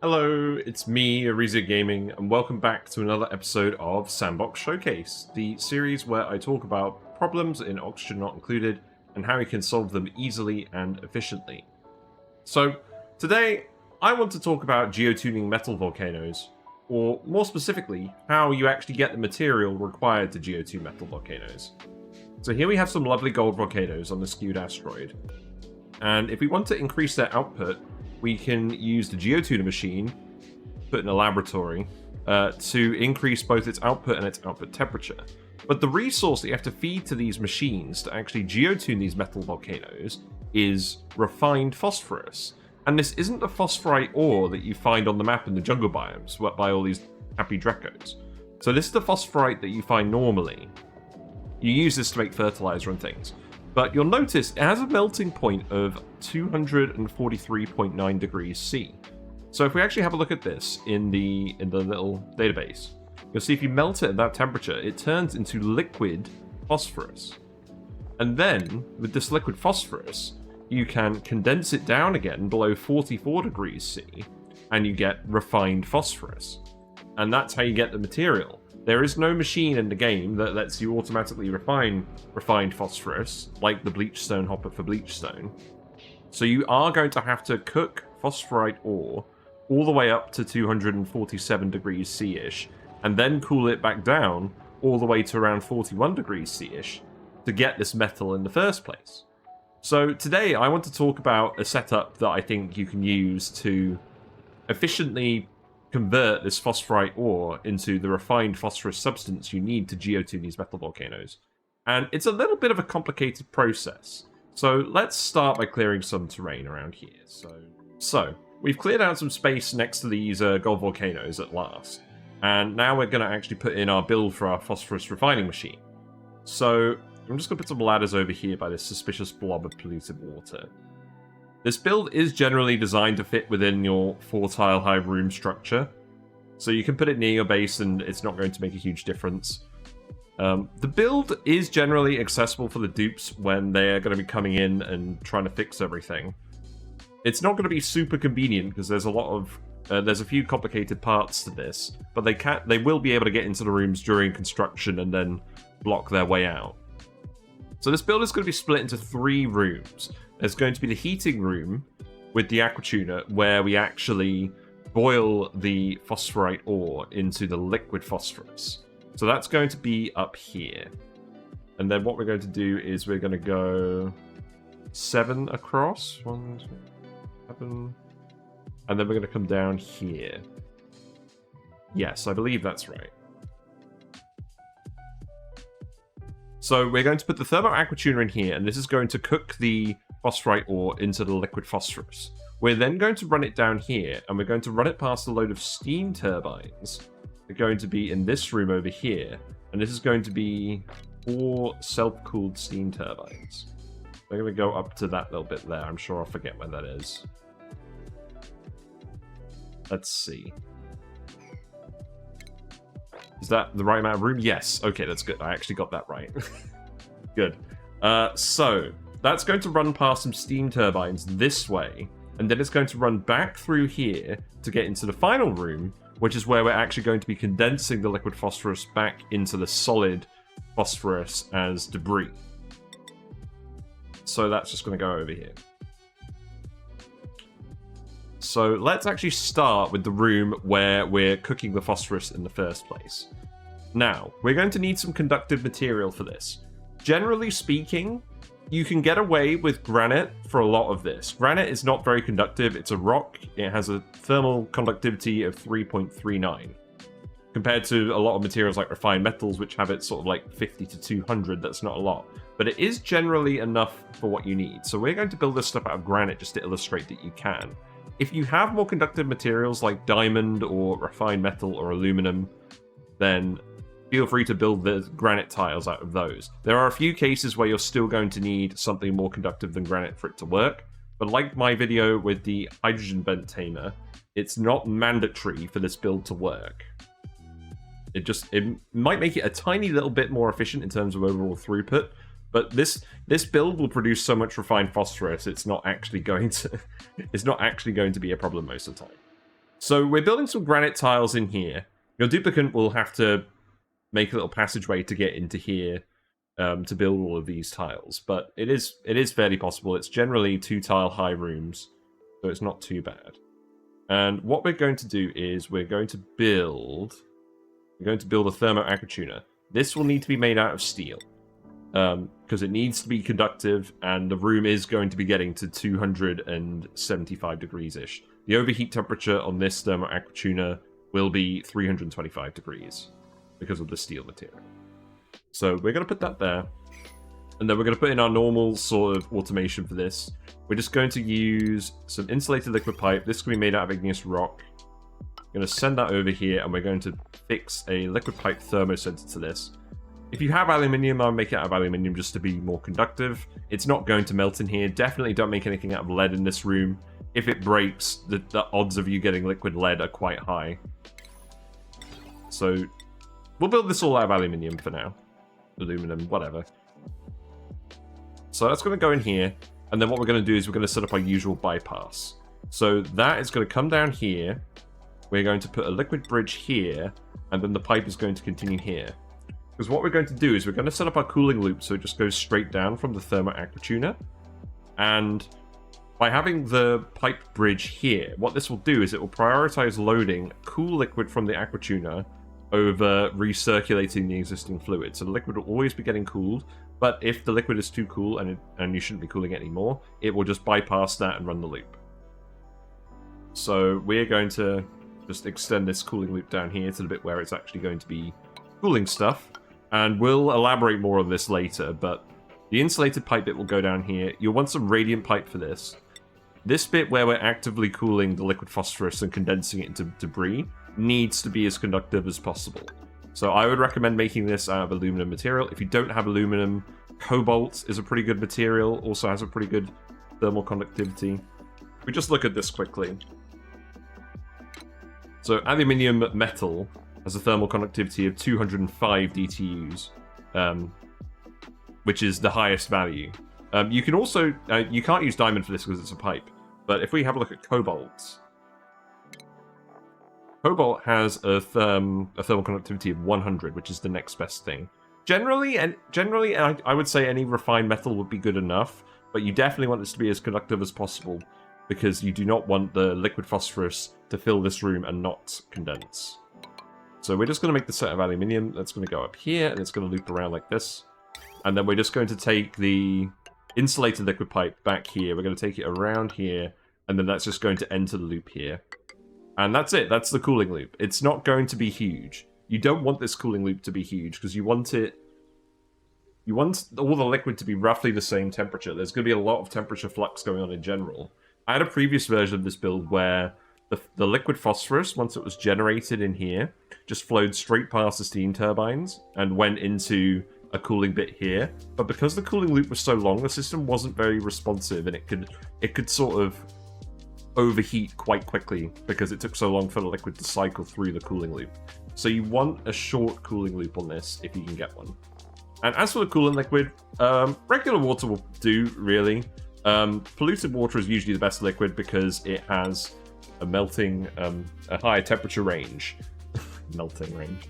Hello, it's me, Ariza Gaming, and welcome back to another episode of Sandbox Showcase, the series where I talk about problems in Oxygen Not Included and how you can solve them easily and efficiently. So, today, I want to talk about geotuning metal volcanoes, or more specifically, how you actually get the material required to geotune metal volcanoes. So here we have some lovely gold volcanoes on the skewed asteroid, and if we want to increase their output, we can use the Geotuner machine, put in a laboratory, to increase both its output and its output temperature. But the resource that you have to feed to these machines to actually geotune these metal volcanoes is refined phosphorus. And this isn't the phosphorite ore that you find on the map in the jungle biomes by all these happy Drekos. So this is the phosphorite that you find normally. You use this to make fertilizer and things. But you'll notice it has a melting point of 243.9 degrees C. So if we actually have a look at this in the little database, you'll see if you melt it at that temperature, it turns into liquid phosphorus. And then, with this liquid phosphorus, you can condense it down again below 44 degrees C, and you get refined phosphorus. And that's how you get the material. There is no machine in the game that lets you automatically refine refined phosphorus, like the bleachstone hopper for bleachstone. So you are going to have to cook phosphorite ore all the way up to 247 degrees C-ish, and then cool it back down all the way to around 41 degrees C-ish to get this metal in the first place. So today I want to talk about a setup that I think you can use to efficiently convert this phosphorite ore into the refined phosphorus substance you need to geotune these metal volcanoes. And it's a little bit of a complicated process. So let's start by clearing some terrain around here. So we've cleared out some space next to these gold volcanoes at last. And now we're going to actually put in our build for our phosphorus refining machine. So I'm just going to put some ladders over here by this suspicious blob of polluted water. This build is generally designed to fit within your 4-tile high room structure, so you can put it near your base and it's not going to make a huge difference. The build is generally accessible for the dupes when they're going to be coming in and trying to fix everything. It's not going to be super convenient because there's a few complicated parts to this, but they will be able to get into the rooms during construction and then block their way out. So this build is going to be split into 3 rooms. There's going to be the heating room with the Aquatuner, where we actually boil the phosphorite ore into the liquid phosphorus. So that's going to be up here. And then what we're going to do is we're going to go 7 across. 1, 2, 7. And then we're going to come down here. Yes, I believe that's right. So we're going to put the Thermo Aquatuner in here, and this is going to cook the phosphorite ore into the liquid phosphorus. We're then going to run it down here, and we're going to run it past a load of steam turbines. They're going to be in this room over here, and this is going to be 4 self-cooled steam turbines. We're going to go up to that little bit there. I'm sure I'll forget where that is. Let's see. Is that the right amount of room? Yes. Okay, that's good. I actually got that right. Good. So that's going to run past some steam turbines this way, and then it's going to run back through here to get into the final room, which is where we're actually going to be condensing the liquid phosphorus back into the solid phosphorus as debris. So that's just going to go over here. So let's actually start with the room where we're cooking the phosphorus in the first place. Now, we're going to need some conductive material for this. Generally speaking, you can get away with granite for a lot of this. Granite is not very conductive. It's a rock. It has a thermal conductivity of 3.39. Compared to a lot of materials like refined metals, which have it sort of like 50 to 200, that's not a lot. But it is generally enough for what you need. So we're going to build this stuff out of granite just to illustrate that you can. If you have more conductive materials like diamond or refined metal or aluminum, then feel free to build the granite tiles out of those. There are a few cases where you're still going to need something more conductive than granite for it to work, but like my video with the hydrogen vent tamer, it's not mandatory for this build to work. It might make it a tiny little bit more efficient in terms of overall throughput, but this build will produce so much refined phosphorus, it's not actually going to be a problem most of the time. So we're building some granite tiles in here. Your duplicant will have to make a little passageway to get into here to build all of these tiles. But it is fairly possible. It's generally 2-tile high rooms, so it's not too bad. And what we're going to do is we're going to build a Thermo Aquatuner. This will need to be made out of steel because it needs to be conductive, and the room is going to be getting to 275 degrees-ish. The overheat temperature on this Thermo Aquatuner will be 325 degrees because of the steel material. So we're going to put that there. And then we're going to put in our normal sort of automation for this. We're just going to use some insulated liquid pipe. This can be made out of igneous rock. I'm going to send that over here, and we're going to fix a liquid pipe thermosensor to this. If you have aluminium, I'll make it out of aluminium just to be more conductive. It's not going to melt in here. Definitely don't make anything out of lead in this room. If it breaks, the odds of you getting liquid lead are quite high. So we'll build this all out of aluminium for now. Aluminum, whatever. So that's going to go in here. And then what we're going to do is we're going to set up our usual bypass. So that is going to come down here. We're going to put a liquid bridge here. And then the pipe is going to continue here. Because what we're going to do is we're going to set up our cooling loop so it just goes straight down from the Thermo Aquatuner. And by having the pipe bridge here, what this will do is it will prioritize loading cool liquid from the Aquatuner over recirculating the existing fluid. So the liquid will always be getting cooled, but if the liquid is too cool and you shouldn't be cooling it anymore, it will just bypass that and run the loop. So we're going to just extend this cooling loop down here to the bit where it's actually going to be cooling stuff, and we'll elaborate more on this later, but the insulated pipe bit will go down here. You'll want some radiant pipe for this. This bit where we're actively cooling the liquid phosphorus and condensing it into debris needs to be as conductive as possible. So I would recommend making this out of aluminum material. If you don't have aluminum, cobalt is a pretty good material, also has a pretty good thermal conductivity. We just look at this quickly. So aluminium metal has a thermal conductivity of 205 DTUs, which is the highest value. You can also, you can't use diamond for this because it's a pipe, but if we have a look at cobalt, cobalt has a thermal conductivity of 100, which is the next best thing. Generally, I would say any refined metal would be good enough, but you definitely want this to be as conductive as possible because you do not want the liquid phosphorus to fill this room and not condense. So we're just going to make the set of aluminium. That's going to go up here, and it's going to loop around like this. And then we're just going to take the insulated liquid pipe back here. We're going to take it around here, and then that's just going to enter the loop here. And that's it. That's the cooling loop. It's not going to be huge. You don't want this cooling loop to be huge because you want all the liquid to be roughly the same temperature. There's going to be a lot of temperature flux going on in general. I had a previous version of this build where the liquid phosphorus, once it was generated in here, just flowed straight past the steam turbines and went into a cooling bit here. But because the cooling loop was so long, the system wasn't very responsive, and it could sort of overheat quite quickly because it took so long for the liquid to cycle through the cooling loop. So you want a short cooling loop on this if you can get one. And as for the coolant liquid, regular water will do, really. Polluted water is usually the best liquid because it has a melting, a higher temperature range. Melting range.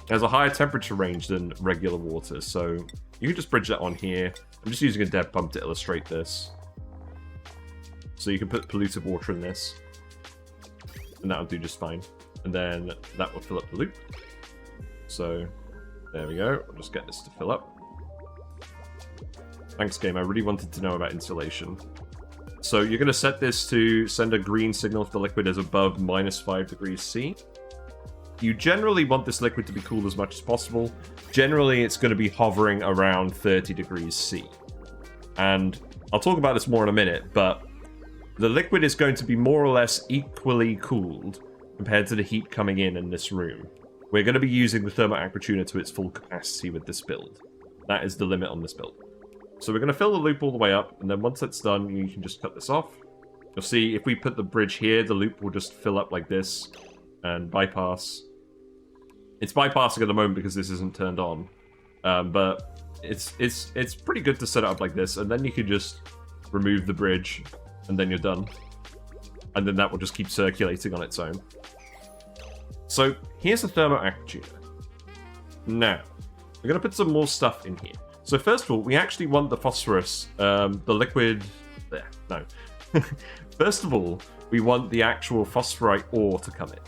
It has a higher temperature range than regular water, so you can just bridge that on here. I'm just using a dev pump to illustrate this. So you can put polluted water in this, and that'll do just fine. And then that will fill up the loop. So there we go. I'll just get this to fill up. Thanks, game. I really wanted to know about insulation. So you're going to set this to send a green signal if the liquid is above -5 degrees C. You generally want this liquid to be cooled as much as possible. Generally, it's going to be hovering around 30 degrees C. And I'll talk about this more in a minute, but the liquid is going to be more or less equally cooled compared to the heat coming in this room. We're going to be using the Thermo Aquatuner to its full capacity with this build. That is the limit on this build. So we're going to fill the loop all the way up, and then once that's done, you can just cut this off. You'll see if we put the bridge here, the loop will just fill up like this and bypass. It's bypassing at the moment because this isn't turned on, but it's pretty good to set it up like this, and then you can just remove the bridge, and then you're done. and then that will just keep circulating on its own. So here's the Thermo Aquatuner. Now, we're going to put some more stuff in here. So first of all, we actually want the phosphorus, the liquid... There, no. First of all, we want the actual phosphorite ore to come in.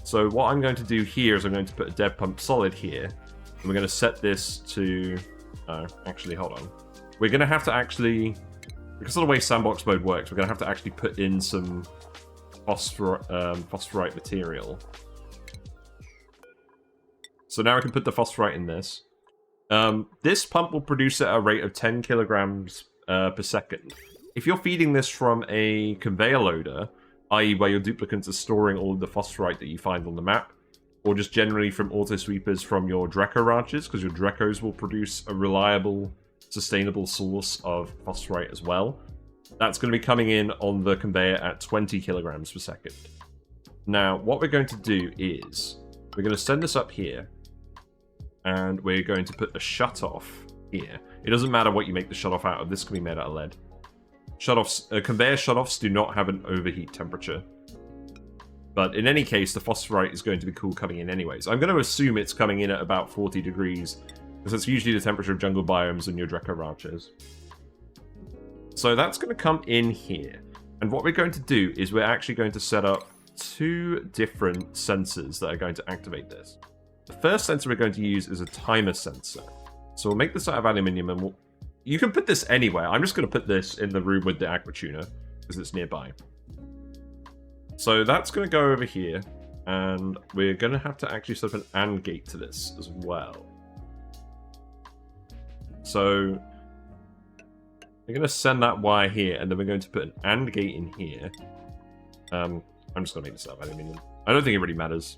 So what I'm going to do here is I'm going to put a dev pump solid here. And we're going to set this to... Oh, actually, hold on. We're going to have to actually... Because of the way sandbox mode works, we're going to have to actually put in some phosphorite material. So now I can put the phosphorite in this. This pump will produce at a rate of 10 kilograms per second. If you're feeding this from a conveyor loader, i.e. where your duplicants are storing all of the phosphorite that you find on the map, or just generally from auto sweepers from your Dreco ranches, because your Drecos will produce a reliable, sustainable source of phosphorite as well, that's going to be coming in on the conveyor at 20 kilograms per second. Now, what we're going to do is, we're going to send this up here, and we're going to put the shutoff here. It doesn't matter what you make the shutoff out of, this can be made out of lead. Conveyor shutoffs do not have an overheat temperature. But in any case, the phosphorite is going to be cool coming in anyways. I'm going to assume it's coming in at about 40 degrees, because it's usually the temperature of jungle biomes in your Dreco ranches. So that's going to come in here. And what we're going to do is we're actually going to set up 2 different sensors that are going to activate this. The first sensor we're going to use is a timer sensor. So we'll make this out of aluminium, and you can put this anywhere. I'm just going to put this in the room with the Aquatuner, because it's nearby. So that's going to go over here, and we're going to have to actually set up an AND gate to this as well. So we're going to send that wire here, and then we're going to put an AND gate in here. I'm just going to make this out of aluminium. I don't think it really matters.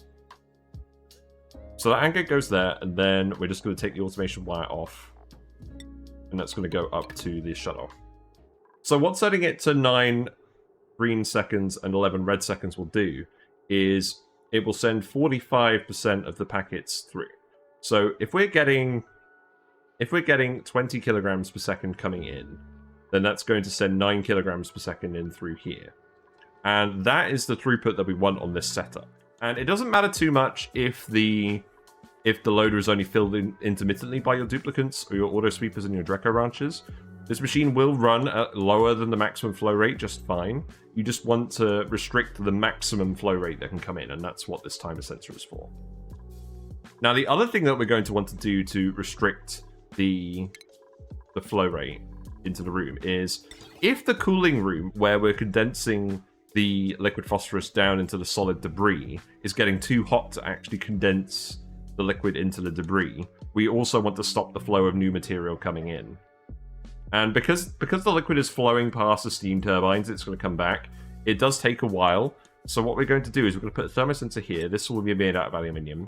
So that AND gate goes there, and then we're just going to take the automation wire off. And that's going to go up to the shutoff. So what setting it to 9 green seconds and 11 red seconds will do is it will send 45% of the packets through. So if we're getting 20 kilograms per second coming in, then that's going to send 9 kilograms per second in through here. And that is the throughput that we want on this setup. And it doesn't matter too much if the loader is only filled in intermittently by your duplicants or your auto sweepers and your Dreco ranches. This machine will run at lower than the maximum flow rate just fine. You just want to restrict the maximum flow rate that can come in, and that's what this timer sensor is for. Now, the other thing that we're going to want to do to restrict the flow rate into the room is if the cooling room where we're condensing the liquid phosphorus down into the solid debris is getting too hot to actually condense the liquid into the debris, we also want to stop the flow of new material coming in. And because the liquid is flowing past the steam turbines, it's going to come back. It does take a while. So what we're going to do is we're going to put a thermosensor here. This will be made out of aluminium.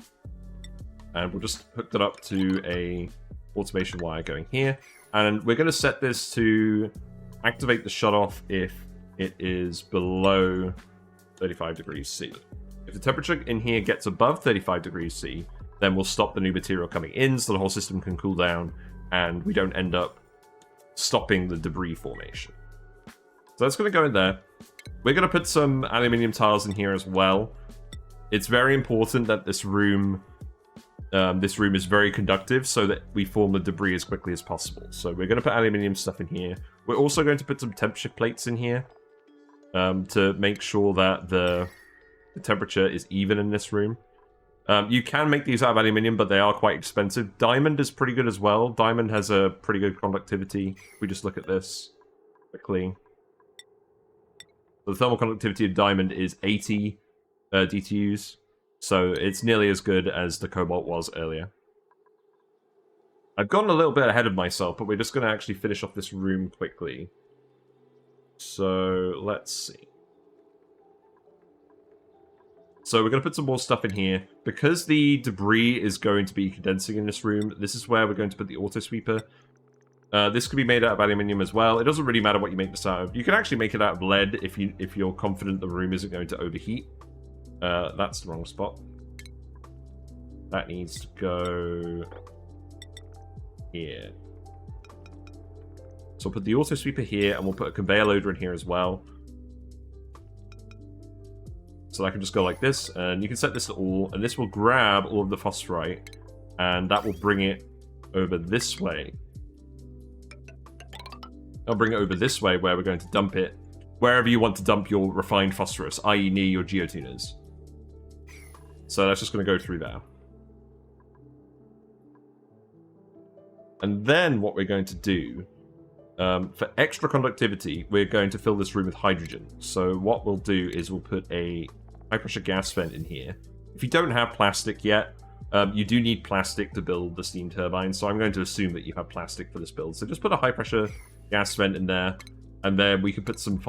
And we'll just hook that up to a automation wire going here. And we're going to set this to activate the shutoff if it is below 35 degrees C. If the temperature in here gets above 35 degrees C, then we'll stop the new material coming in so the whole system can cool down and we don't end up stopping the debris formation. So that's going to go in there. We're going to put some aluminium tiles in here as well. It's very important that this room is very conductive so that we form the debris as quickly as possible. So we're going to put aluminium stuff in here. We're also going to put some temperature plates in here to make sure that the temperature is even in this room. You can make these out of aluminium, but they are quite expensive. Diamond is pretty good as well. Diamond has a pretty good conductivity. If we just look at this quickly. The thermal conductivity of diamond is 80 DTUs, so it's nearly as good as the cobalt was earlier. I've gotten a little bit ahead of myself, but we're just going to actually finish off this room quickly. So, let's see. So we're going to put some more stuff in here. Because the debris is going to be condensing in this room, this is where we're going to put the auto sweeper. This could be made out of aluminium as well. It doesn't really matter what you make this out of. You can actually make it out of lead if you're confident the room isn't going to overheat. That's the wrong spot. That needs to go here. So we'll put the auto sweeper here, and we'll put a conveyor loader in here as well. So I can just go like this, and you can set this to all, and this will grab all of the phosphorite, and that will bring it over this way. I'll bring it over this way where we're going to dump it wherever you want to dump your refined phosphorus, i.e. near your geotuners. So that's just going to go through there. And then what we're going to do, for extra conductivity, we're going to fill this room with hydrogen. So what we'll do is we'll put a high-pressure gas vent in here. If you don't have plastic yet, you do need plastic to build the steam turbine, so I'm going to assume that you have plastic for this build. So just put a high-pressure gas vent in there, and then we can put some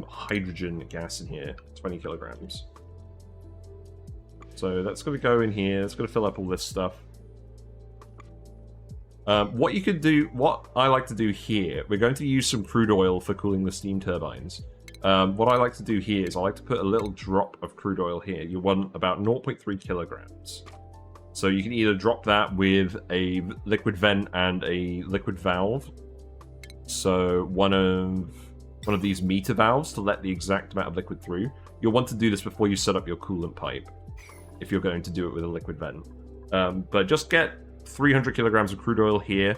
hydrogen gas in here, 20 kilograms. So that's going to go in here. It's going to fill up all this stuff. What you could do, what I like to do here, we're going to use some crude oil for cooling the steam turbines. What I like to do here is I like to put a little drop of crude oil here. You want about 0.3 kilograms. So you can either drop that with a liquid vent and a liquid valve. So one of these meter valves to let the exact amount of liquid through. You'll want to do this before you set up your coolant pipe, if you're going to do it with a liquid vent. But just get 300 kilograms of crude oil here.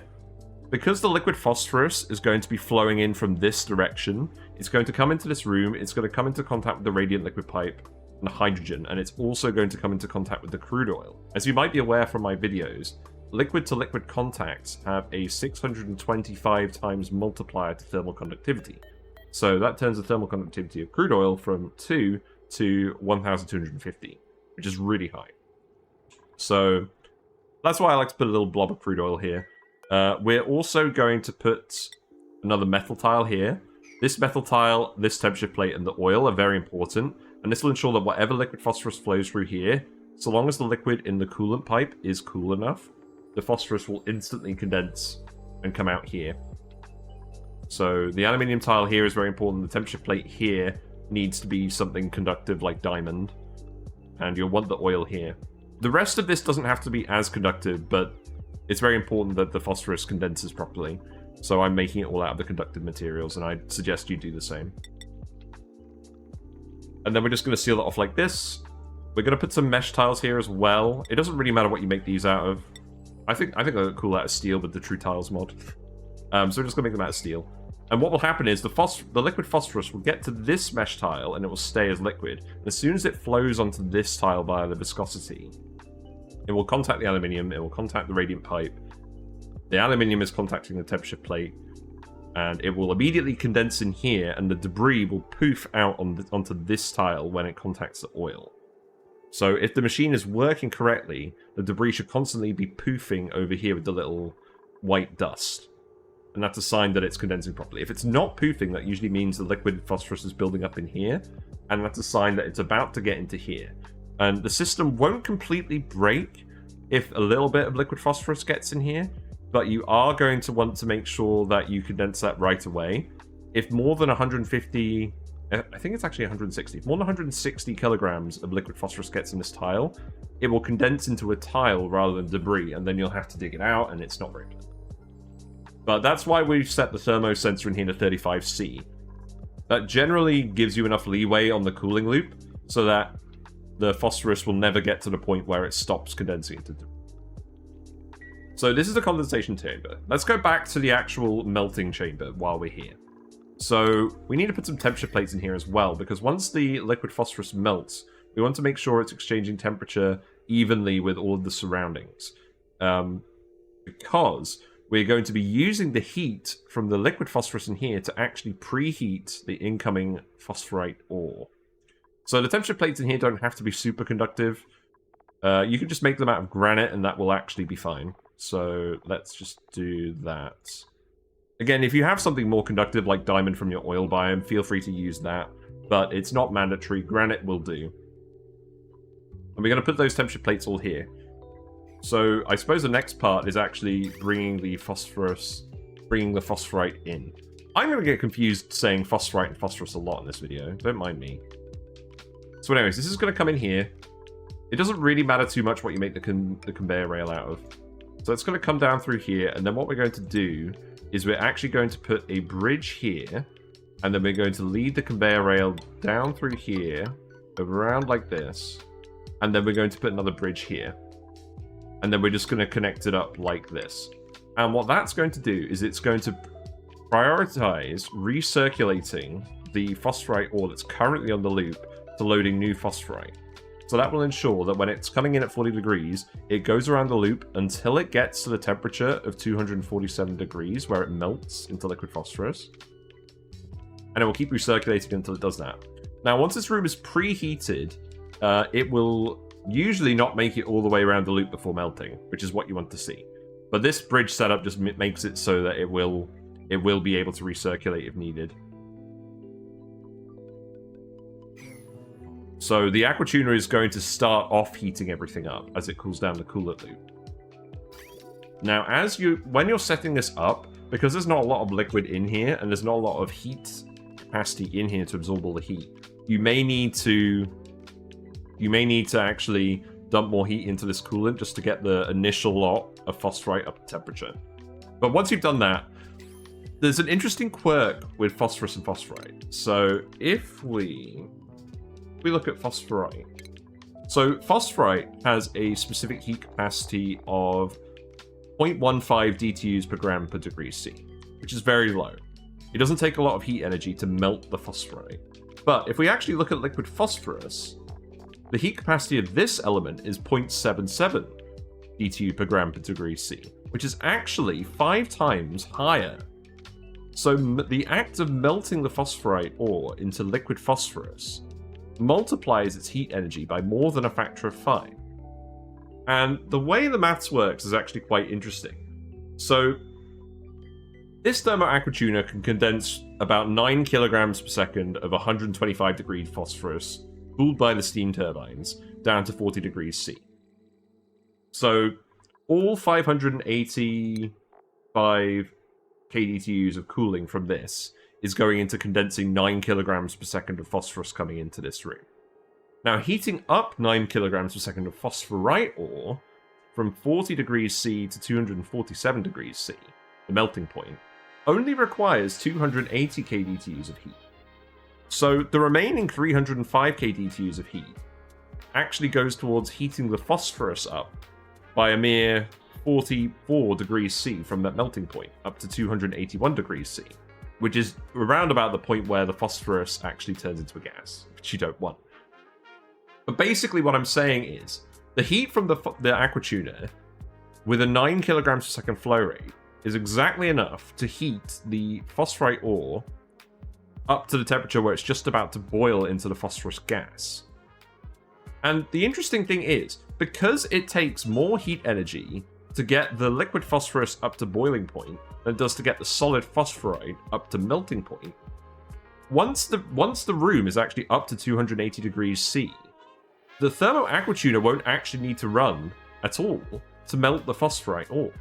Because the liquid phosphorus is going to be flowing in from this direction, it's going to come into this room, it's going to come into contact with the radiant liquid pipe and the hydrogen, and it's also going to come into contact with the crude oil. As you might be aware from my videos, liquid-to-liquid contacts have a 625 times multiplier to thermal conductivity. So that turns the thermal conductivity of crude oil from 2 to 1,250, which is really high. So that's why I like to put a little blob of crude oil here. We're also going to put another metal tile here. This metal tile, this temperature plate, and the oil are very important, and this will ensure that whatever liquid phosphorus flows through here, so long as the liquid in the coolant pipe is cool enough, the phosphorus will instantly condense and come out here. So the aluminium tile here is very important. The temperature plate here needs to be something conductive like diamond, and you'll want the oil here. The rest of this doesn't have to be as conductive, but it's very important that the phosphorus condenses properly. So I'm making it all out of the conductive materials, and I suggest you do the same. And then we're just going to seal it off like this. We're going to put some mesh tiles here as well. It doesn't really matter what you make these out of. I think they look cool out of steel with the True Tiles mod. So we're just going to make them out of steel. And what will happen is the liquid phosphorus will get to this mesh tile, and it will stay as liquid. And as soon as it flows onto this tile via the viscosity, it will contact the aluminium, it will contact the radiant pipe. The aluminium is contacting the temperature plate, and it will immediately condense in here, and the debris will poof out onto this tile when it contacts the oil. So if the machine is working correctly, the debris should constantly be poofing over here with the little white dust. And that's a sign that it's condensing properly. If it's not poofing, that usually means the liquid phosphorus is building up in here, and that's a sign that it's about to get into here. And the system won't completely break if a little bit of liquid phosphorus gets in here, but you are going to want to make sure that you condense that right away. If more than 150, I think it's actually 160, if more than 160 kilograms of liquid phosphorus gets in this tile, it will condense into a tile rather than debris, and then you'll have to dig it out, and it's not very good. But that's why we've set the thermo sensor in here to 35C. That generally gives you enough leeway on the cooling loop, so that the phosphorus will never get to the point where it stops condensing into debris. So this is the condensation chamber. Let's go back to the actual melting chamber while we're here. So we need to put some temperature plates in here as well, because once the liquid phosphorus melts, we want to make sure it's exchanging temperature evenly with all of the surroundings. Because we're going to be using the heat from the liquid phosphorus in here to actually preheat the incoming phosphorite ore. So the temperature plates in here don't have to be super conductive. You can just make them out of granite, and that will actually be fine. So let's just do that. Again, if you have something more conductive like diamond from your oil biome, feel free to use that. But it's not mandatory. Granite will do. And we're going to put those temperature plates all here. So I suppose the next part is actually bringing the phosphorite in. I'm going to get confused saying phosphorite and phosphorus a lot in this video. Don't mind me. So anyways, this is going to come in here. It doesn't really matter too much what you make the conveyor rail out of. So it's going to come down through here, and then what we're going to do is we're actually going to put a bridge here, and then we're going to lead the conveyor rail down through here, around like this, and then we're going to put another bridge here. And then we're just going to connect it up like this. And what that's going to do is it's going to prioritize recirculating the phosphorite ore that's currently on the loop to loading new phosphorite. So that will ensure that when it's coming in at 40 degrees, it goes around the loop until it gets to the temperature of 247 degrees, where it melts into liquid phosphorus. And it will keep recirculating until it does that. Now, once this room is preheated, it will usually not make it all the way around the loop before melting, which is what you want to see. But this bridge setup just makes it so that it will be able to recirculate if needed. So the Aquatuner is going to start off heating everything up as it cools down the coolant loop. Now, when you're setting this up, because there's not a lot of liquid in here and there's not a lot of heat capacity in here to absorb all the heat, you may need to actually dump more heat into this coolant just to get the initial lot of phosphorite up to temperature. But once you've done that, there's an interesting quirk with phosphorus and phosphorite. So if we look at phosphorite, so phosphorite has a specific heat capacity of 0.15 DTUs per gram per degree C, which is very low. It doesn't take a lot of heat energy to melt the phosphorite. But if we actually look at liquid phosphorus, the heat capacity of this element is 0.77 BTU per gram per degree C, which is actually 5 times higher. So the act of melting the phosphorite ore into liquid phosphorus multiplies its heat energy by more than a factor of 5. And the way the maths works is actually quite interesting. So this Thermo Aquatuner can condense about 9 kilograms per second of 125 degree phosphorus cooled by the steam turbines down to 40 degrees C. So all 585 kDTUs of cooling from this is going into condensing 9 kilograms per second of phosphorus coming into this room. Now, heating up 9 kilograms per second of phosphorite ore from 40 degrees C to 247 degrees C, the melting point, only requires 280 kDTUs of heat. So the remaining 305 kDTUs of heat actually goes towards heating the phosphorus up by a mere 44 degrees C from that melting point up to 281 degrees C, which is around about the point where the phosphorus actually turns into a gas, which you don't want. But basically what I'm saying is, the heat from the Aquatuner with a 9 kilograms per second flow rate is exactly enough to heat the phosphorite ore up to the temperature where it's just about to boil into the phosphorus gas. And the interesting thing is, because it takes more heat energy to get the liquid phosphorus up to boiling point than it does to get the solid phosphorite up to melting point, once the room is actually up to 280 degrees C, the Thermo Aquatuner won't actually need to run at all to melt the phosphorite ore.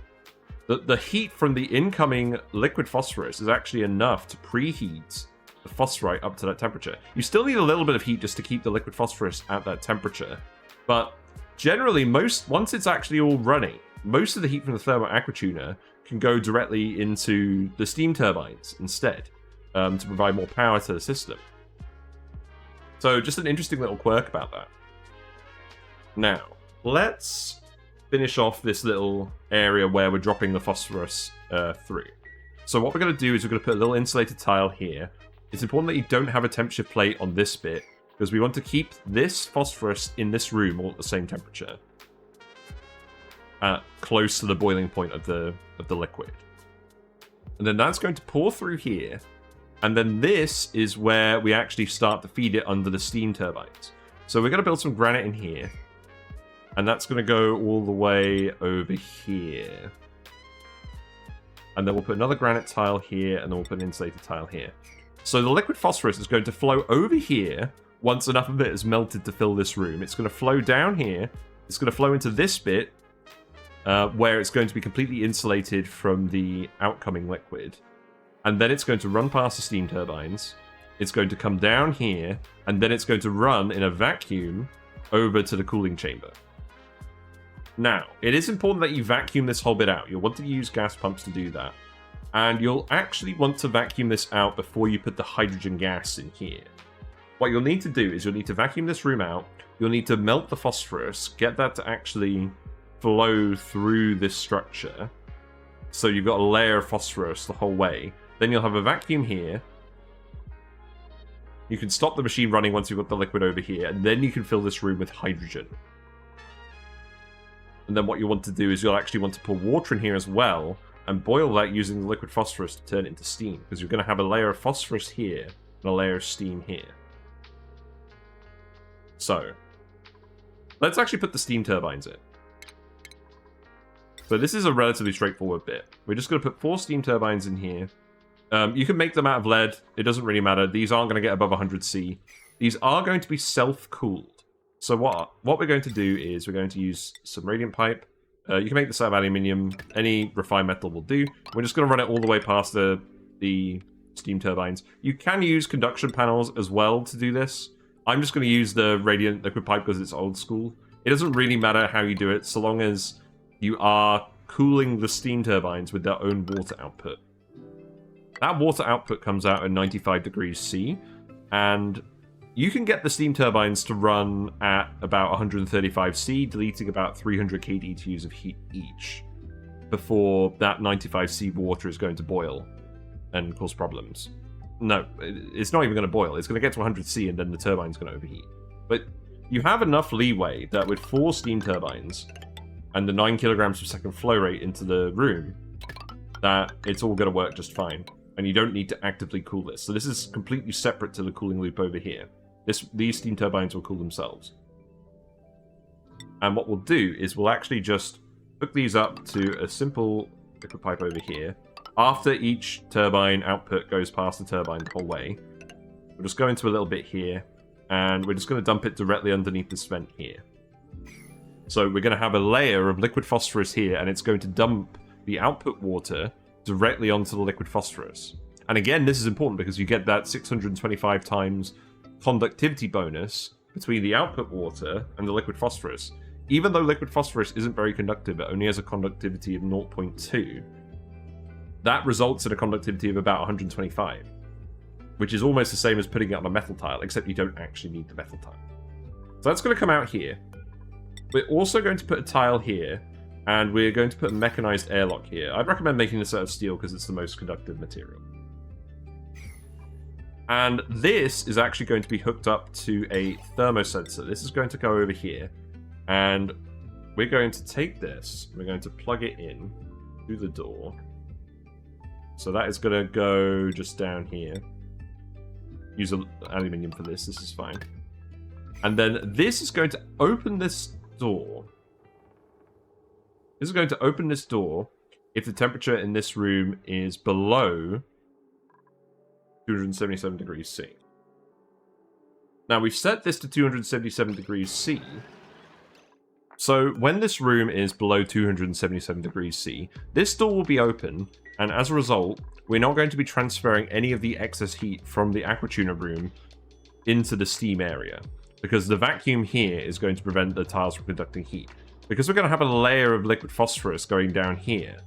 The heat from the incoming liquid phosphorus is actually enough to preheat the phosphorite up to that temperature. You still need a little bit of heat just to keep the liquid phosphorus at that temperature, but generally, once it's actually all running, most of the heat from the Thermo Aquatuner can go directly into the steam turbines instead, to provide more power to the system. So just an interesting little quirk about that. Now, let's finish off this little area where we're dropping the phosphorus through. So what we're going to do is we're going to put a little insulated tile here. It's important that you don't have a temperature plate on this bit, because we want to keep this phosphorus in this room all at the same temperature, close to the boiling point of the liquid. And then that's going to pour through here, and then this is where we actually start to feed it under the steam turbines. So we're going to build some granite in here, and that's going to go all the way over here. And then we'll put another granite tile here, and then we'll put an insulated tile here. So the liquid phosphorus is going to flow over here once enough of it is melted to fill this room. It's going to flow down here. It's going to flow into this bit, where it's going to be completely insulated from the outcoming liquid. And then it's going to run past the steam turbines. It's going to come down here, and then it's going to run in a vacuum over to the cooling chamber. Now, it is important that you vacuum this whole bit out. You'll want to use gas pumps to do that. And you'll actually want to vacuum this out before you put the hydrogen gas in here. what you'll need to do is you'll need to vacuum this room out. You'll need to melt the phosphorus, get that to actually flow through this structure. So you've got a layer of phosphorus the whole way. Then you'll have a vacuum here. You can stop the machine running once you've got the liquid over here, and then you can fill this room with hydrogen. And then what you want to do is you'll actually want to pour water in here as well, and boil that using the liquid phosphorus to turn it into steam, because you're going to have a layer of phosphorus here, and a layer of steam here. So, let's actually put the steam turbines in. So this is a relatively straightforward bit. We're just going to put 4 steam turbines in here. You can make them out of lead. It doesn't really matter. These aren't going to get above 100 C. These are going to be self-cooled. So what we're going to do is we're going to use some radiant pipe. You can make this out of aluminium. Any refined metal will do. We're just going to run it all the way past the steam turbines. You can use conduction panels as well to do this. I'm just going to use the radiant liquid pipe because it's old school. It doesn't really matter how you do it, so long as you are cooling the steam turbines with their own water output. That water output comes out at 95 degrees C, and you can get the steam turbines to run at about 135 C, deleting about 300 kDTUs of heat each, before that 95 C water is going to boil and cause problems. No, it's not even going to boil. It's going to get to 100 C and then the turbine's going to overheat. But you have enough leeway that with 4 steam turbines and the 9 kilograms per second flow rate into the room, that it's all going to work just fine. And you don't need to actively cool this. So this is completely separate to the cooling loop over here. These steam turbines will cool themselves. And what we'll do is we'll actually just hook these up to a simple liquid pipe over here. After each turbine output goes past the turbine the whole way, we'll just go into a little bit here, and we're just going to dump it directly underneath this vent here. So we're going to have a layer of liquid phosphorus here, and it's going to dump the output water directly onto the liquid phosphorus. And again, this is important because you get that 625 times conductivity bonus between the output water and the liquid phosphorus. Even though liquid phosphorus isn't very conductive, it only has a conductivity of 0.2. That results in a conductivity of about 125, which is almost the same as putting it on a metal tile, except you don't actually need the metal tile. So that's going to come out here. We're also going to put a tile here, and we're going to put a mechanized airlock here. I'd recommend making this out of steel because it's the most conductive material. And this is actually going to be hooked up to a thermosensor. This is going to go over here, and we're going to take this, we're going to plug it in through the door. So that is going to go just down here. Use aluminium for this is fine. And then this is going to open this door. This is going to open this door if the temperature in this room is below 277 degrees C. Now we've set this to 277 degrees C. So when this room is below 277 degrees C, this door will be open, and as a result, we're not going to be transferring any of the excess heat from the Aquatuner room into the steam area, because the vacuum here is going to prevent the tiles from conducting heat. Because we're going to have a layer of liquid phosphorus going down here,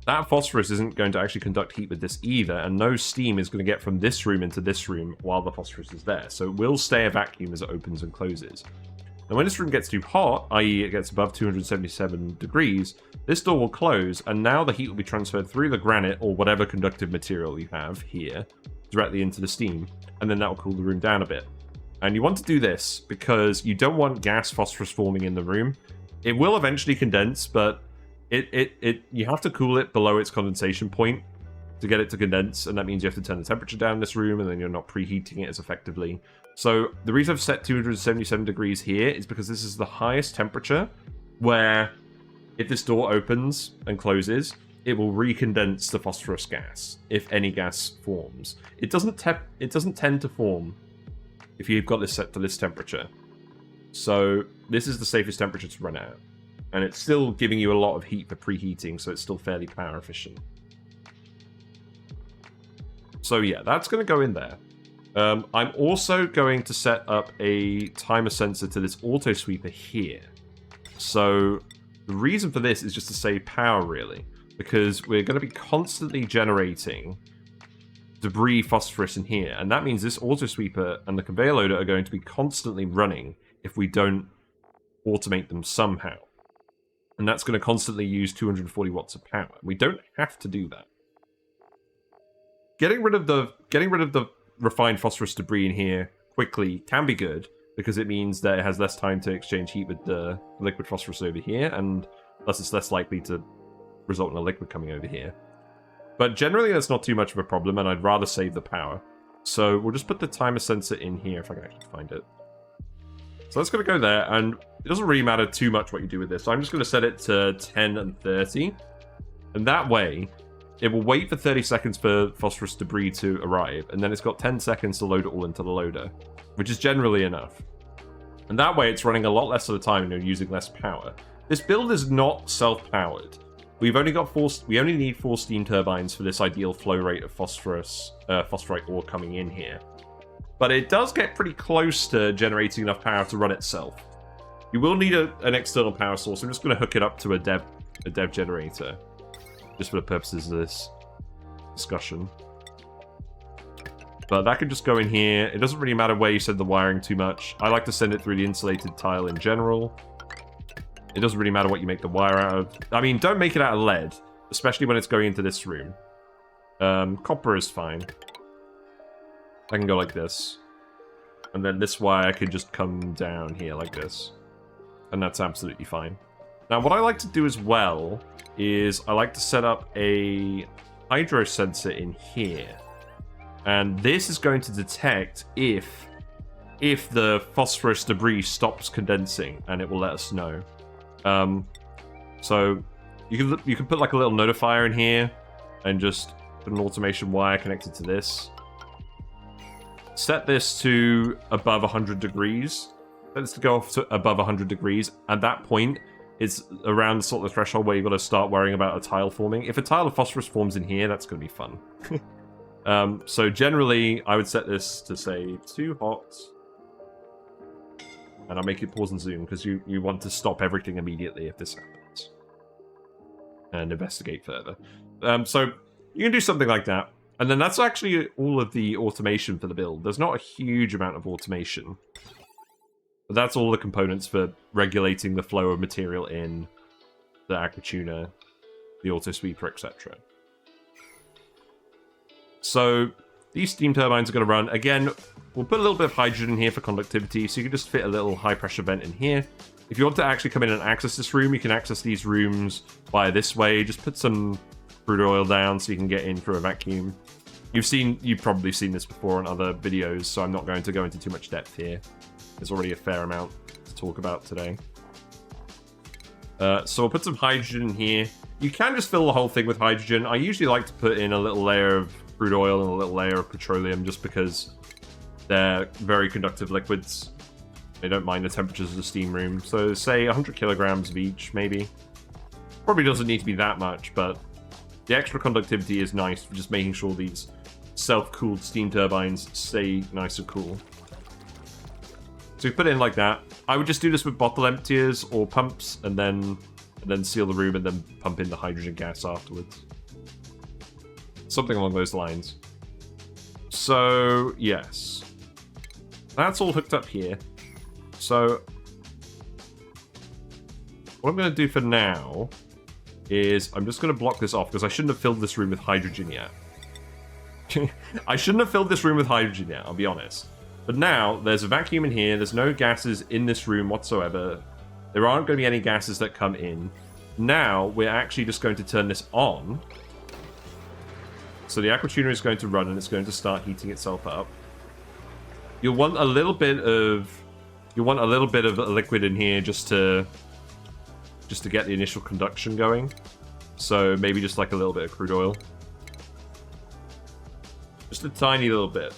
that phosphorus isn't going to actually conduct heat with this either, and no steam is going to get from this room into this room while the phosphorus is there. So it will stay a vacuum as it opens and closes. And when this room gets too hot, i.e. it gets above 277 degrees, this door will close, and now the heat will be transferred through the granite or whatever conductive material you have here, directly into the steam, and then that will cool the room down a bit. And you want to do this because you don't want gas phosphorus forming in the room. It will eventually condense, but you have to cool it below its condensation point to get it to condense, and that means you have to turn the temperature down in this room, and then you're not preheating it as effectively. So the reason I've set 277 degrees here is because this is the highest temperature where if this door opens and closes, it will recondense the phosphorus gas, if any gas forms. It doesn't tend to form if you've got this set to this temperature. So this is the safest temperature to run at. And it's still giving you a lot of heat for preheating, so it's still fairly power efficient. So yeah, that's going to go in there. I'm also going to set up a timer sensor to this auto sweeper here. So the reason for this is just to save power, really, because we're going to be constantly generating debris phosphorus in here. And that means this auto sweeper and the conveyor loader are going to be constantly running if we don't automate them somehow. And that's going to constantly use 240 watts of power. We don't have to do that. Getting rid of the refined phosphorus debris in here quickly can be good, because it means that it has less time to exchange heat with the liquid phosphorus over here, and thus it's less likely to result in a liquid coming over here. But generally that's not too much of a problem, and I'd rather save the power. So we'll just put the timer sensor in here if I can actually find it. So that's going to go there, and it doesn't really matter too much what you do with this. So I'm just going to set it to 10 and 30. And that way, it will wait for 30 seconds for phosphorus debris to arrive, and then it's got 10 seconds to load it all into the loader, which is generally enough. And that way, it's running a lot less of the time and you're using less power. This build is not self-powered. We only need 4 steam turbines for this ideal flow rate of phosphorite ore coming in here. But it does get pretty close to generating enough power to run itself. You will need an external power source. I'm just going to hook it up to a dev generator, just for the purposes of this discussion. But that could just go in here. It doesn't really matter where you send the wiring too much. I like to send it through the insulated tile in general. It doesn't really matter what you make the wire out of. I mean, don't make it out of lead, especially when it's going into this room. Copper is fine. I can go like this. And then this wire could just come down here like this. And that's absolutely fine. Now, what I like to do as well is I like to set up a hydro sensor in here. And this is going to detect if the phosphorus debris stops condensing, and it will let us know. So you can put like a little notifier in here and just put an automation wire connected to this. Set this to above 100 degrees. Set this to go off to above 100 degrees. At that point, it's around the sort of threshold where you've got to start worrying about a tile forming. If a tile of phosphorus forms in here, that's going to be fun. So generally, I would set this to, say, too hot. And I'll make it pause and zoom, because you want to stop everything immediately if this happens. And investigate further. So you can do something like that. And then that's actually all of the automation for the build. There's not a huge amount of automation. But that's all the components for regulating the flow of material in the Aquatuner, the auto sweeper, etc. So these steam turbines are going to run. Again, we'll put a little bit of hydrogen in here for conductivity, so you can just fit a little high pressure vent in here. If you want to actually come in and access this room, you can access these rooms via this way. Just put some crude oil down so you can get in through a vacuum. You've probably seen this before in other videos, so I'm not going to go into too much depth here. There's already a fair amount to talk about today. So we'll put some hydrogen in here. You can just fill the whole thing with hydrogen. I usually like to put in a little layer of crude oil and a little layer of petroleum, just because they're very conductive liquids. They don't mind the temperatures of the steam room. So say 100 kilograms of each, maybe. Probably doesn't need to be that much, but the extra conductivity is nice for just making sure these self-cooled steam turbines stay nice and cool. So we put it in like that. I would just do this with bottle emptiers or pumps, and then seal the room and then pump in the hydrogen gas afterwards. Something along those lines. So, yes. That's all hooked up here. So, what I'm going to do for now is I'm just going to block this off, because I shouldn't have filled this room with hydrogen yet. I shouldn't have filled this room with hydrogen yet, I'll be honest. But now, there's a vacuum in here, there's no gases in this room whatsoever. There aren't going to be any gases that come in. Now, we're actually just going to turn this on. So the Aquatuner is going to run, and it's going to start heating itself up. You'll want a little bit of a liquid in here just to get the initial conduction going. So maybe just like a little bit of crude oil. Just a tiny little bit.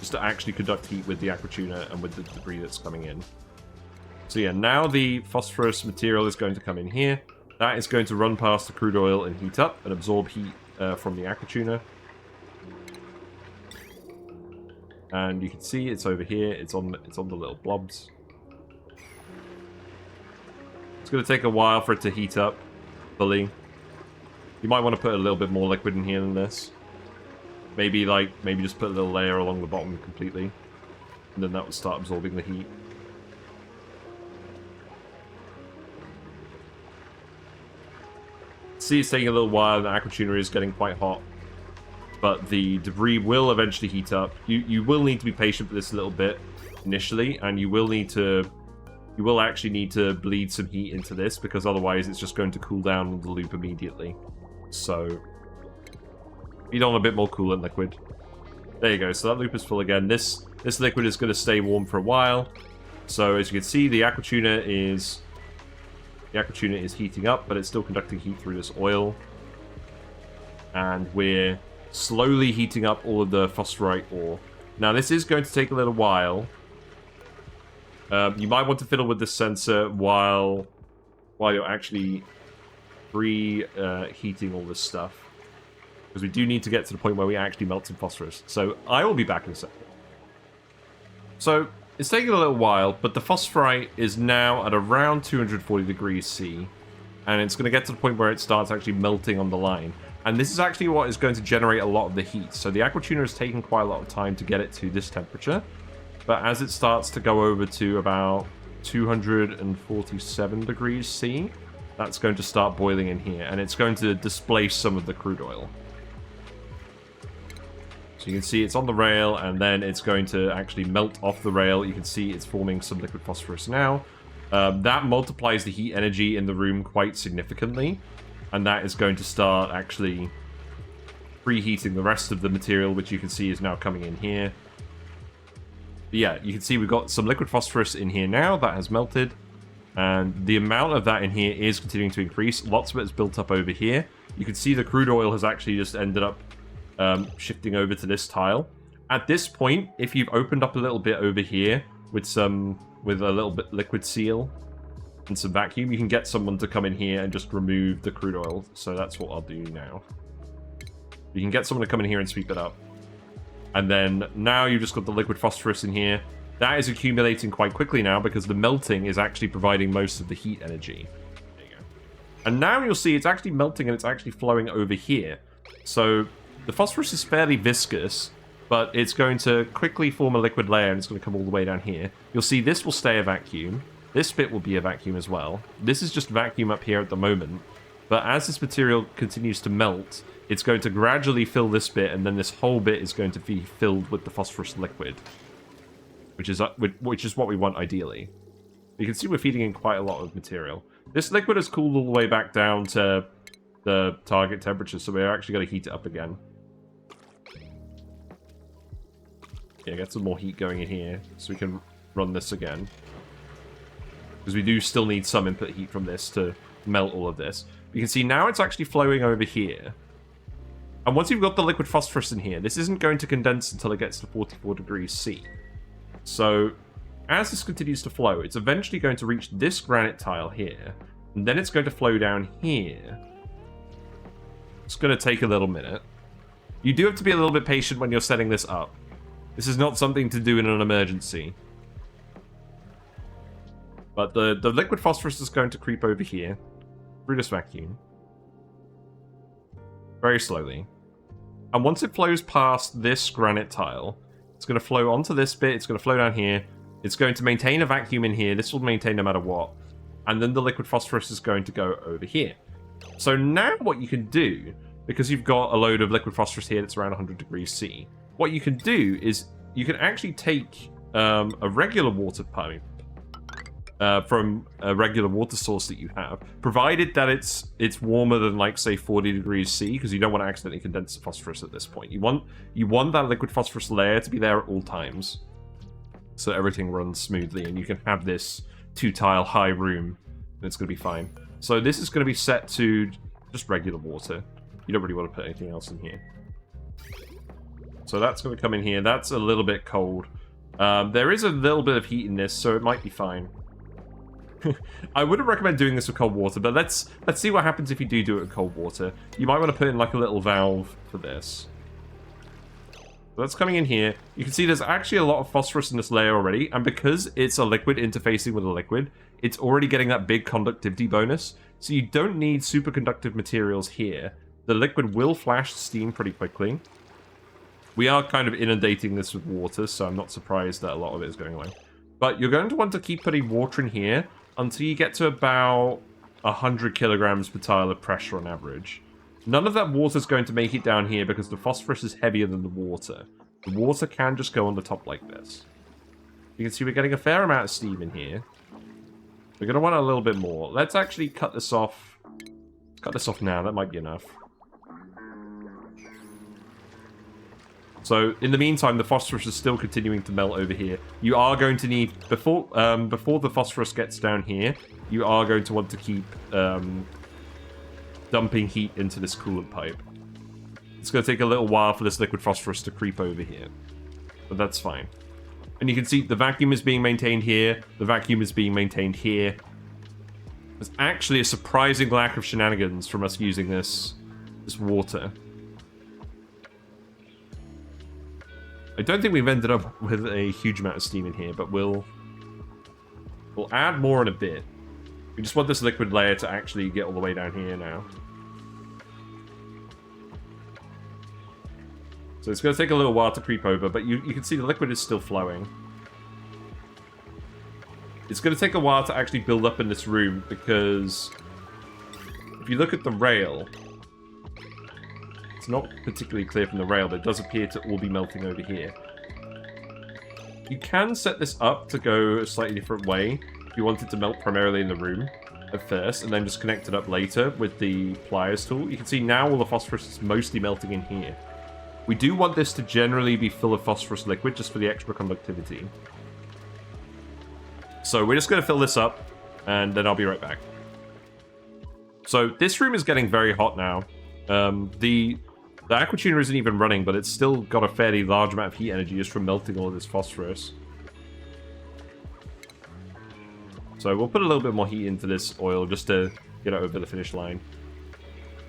Just to actually conduct heat with the Aquatuner and with the debris that's coming in. So yeah, now the phosphorus material is going to come in here. That is going to run past the crude oil and heat up and absorb heat from the Aquatuner. And you can see it's over here. It's on the little blobs. It's going to take a while for it to heat up fully. You might want to put a little bit more liquid in here than this. maybe just put a little layer along the bottom completely, and then that will start absorbing the heat. See, it's taking a little while, and the Aquatuner is getting quite hot. But the debris will eventually heat up. You will need to be patient for this a little bit initially, and you will actually need to bleed some heat into this, because otherwise it's just going to cool down the loop immediately. So, feed on a bit more coolant liquid. There you go, so that loop is full again. This liquid is going to stay warm for a while. So as you can see, the Aquatuner is heating up, but it's still conducting heat through this oil. And we're slowly heating up all of the phosphorite ore. Now this is going to take a little while. You might want to fiddle with the sensor while you're actually heating all this stuff, because we do need to get to the point where we actually melt some phosphorus. So I will be back in a second. So it's taking a little while, but the phosphorite is now at around 240 degrees C, and it's going to get to the point where it starts actually melting on the line. And this is actually what is going to generate a lot of the heat. So the Aquatuner is taking quite a lot of time to get it to this temperature, but as it starts to go over to about 247 degrees C, that's going to start boiling in here, and it's going to displace some of the crude oil. So you can see it's on the rail, and then it's going to actually melt off the rail. You can see it's forming some liquid phosphorus now. That multiplies the heat energy in the room quite significantly, and that is going to start actually preheating the rest of the material, which you can see is now coming in here. But yeah, you can see we've got some liquid phosphorus in here now that has melted, and the amount of that in here is continuing to increase. Lots of it is built up over here. You can see the crude oil has actually just ended up shifting over to this tile. At this point, if you've opened up a little bit over here with a little bit liquid seal and some vacuum, you can get someone to come in here and just remove the crude oil. So that's what I'll do now. You can get someone to come in here and sweep it up. And then now you've just got the liquid phosphorus in here. That is accumulating quite quickly now, because the melting is actually providing most of the heat energy. There you go. And now you'll see it's actually melting and it's actually flowing over here. So the phosphorus is fairly viscous, but it's going to quickly form a liquid layer, and it's going to come all the way down here. You'll see this will stay a vacuum. This bit will be a vacuum as well. This is just vacuum up here at the moment. But as this material continues to melt, it's going to gradually fill this bit, and then this whole bit is going to be filled with the phosphorus liquid, which is what we want ideally. You can see we're feeding in quite a lot of material. This liquid has cooled all the way back down to the target temperature, so we're actually going to heat it up again. Yeah, get some more heat going in here, so we can run this again. Because we do still need some input heat from this to melt all of this. You can see now it's actually flowing over here. And once you've got the liquid phosphorus in here, this isn't going to condense until it gets to 44 degrees C. So, as this continues to flow, it's eventually going to reach this granite tile here, and then it's going to flow down here. It's going to take a little minute. You do have to be a little bit patient when you're setting this up. This is not something to do in an emergency. But the liquid phosphorus is going to creep over here, through this vacuum. Very slowly. And once it flows past this granite tile, it's going to flow onto this bit, it's going to flow down here, it's going to maintain a vacuum in here, this will maintain no matter what, and then the liquid phosphorus is going to go over here. So now what you can do, because you've got a load of liquid phosphorus here that's around 100 degrees C, what you can do is you can actually take a regular water pipe from a regular water source that you have, provided that it's warmer than, like, say 40 degrees C, because you don't want to accidentally condense the phosphorus at this point. You want that liquid phosphorus layer to be there at all times, so everything runs smoothly, and you can have this 2-tile high room, and it's going to be fine. So this is going to be set to just regular water. You don't really want to put anything else in here. So that's going to come in here. That's a little bit cold. There is a little bit of heat in this, so it might be fine. I wouldn't recommend doing this with cold water, but let's see what happens if you do it with cold water. You might want to put in like a little valve for this. So that's coming in here. You can see there's actually a lot of phosphorus in this layer already, and because it's a liquid interfacing with a liquid, it's already getting that big conductivity bonus. So you don't need superconductive materials here. The liquid will flash steam pretty quickly. We are kind of inundating this with water, so I'm not surprised that a lot of it is going away. But you're going to want to keep putting water in here until you get to about 100 kilograms per tile of pressure on average. None of that water is going to make it down here because the phosphorus is heavier than the water. The water can just go on the top like this. You can see we're getting a fair amount of steam in here. We're going to want a little bit more. Let's actually cut this off. Cut this off now. That might be enough. So, in the meantime, the phosphorus is still continuing to melt over here. You are going to need, before the phosphorus gets down here, you are going to want to keep dumping heat into this coolant pipe. It's going to take a little while for this liquid phosphorus to creep over here. But that's fine. And you can see the vacuum is being maintained here. The vacuum is being maintained here. There's actually a surprising lack of shenanigans from us using this water. I don't think we've ended up with a huge amount of steam in here, but we'll add more in a bit. We just want this liquid layer to actually get all the way down here now. So it's going to take a little while to creep over, but you can see the liquid is still flowing. It's going to take a while to actually build up in this room, because if you look at the rail, it's not particularly clear from the rail, but it does appear to all be melting over here. You can set this up to go a slightly different way if you want it to melt primarily in the room at first, and then just connect it up later with the pliers tool. You can see now all the phosphorus is mostly melting in here. We do want this to generally be full of phosphorus liquid, just for the extra conductivity. So we're just going to fill this up, and then I'll be right back. So this room is getting very hot now. The Aquatuner isn't even running, but it's still got a fairly large amount of heat energy just from melting all of this phosphorus. So we'll put a little bit more heat into this oil just to get it over the finish line.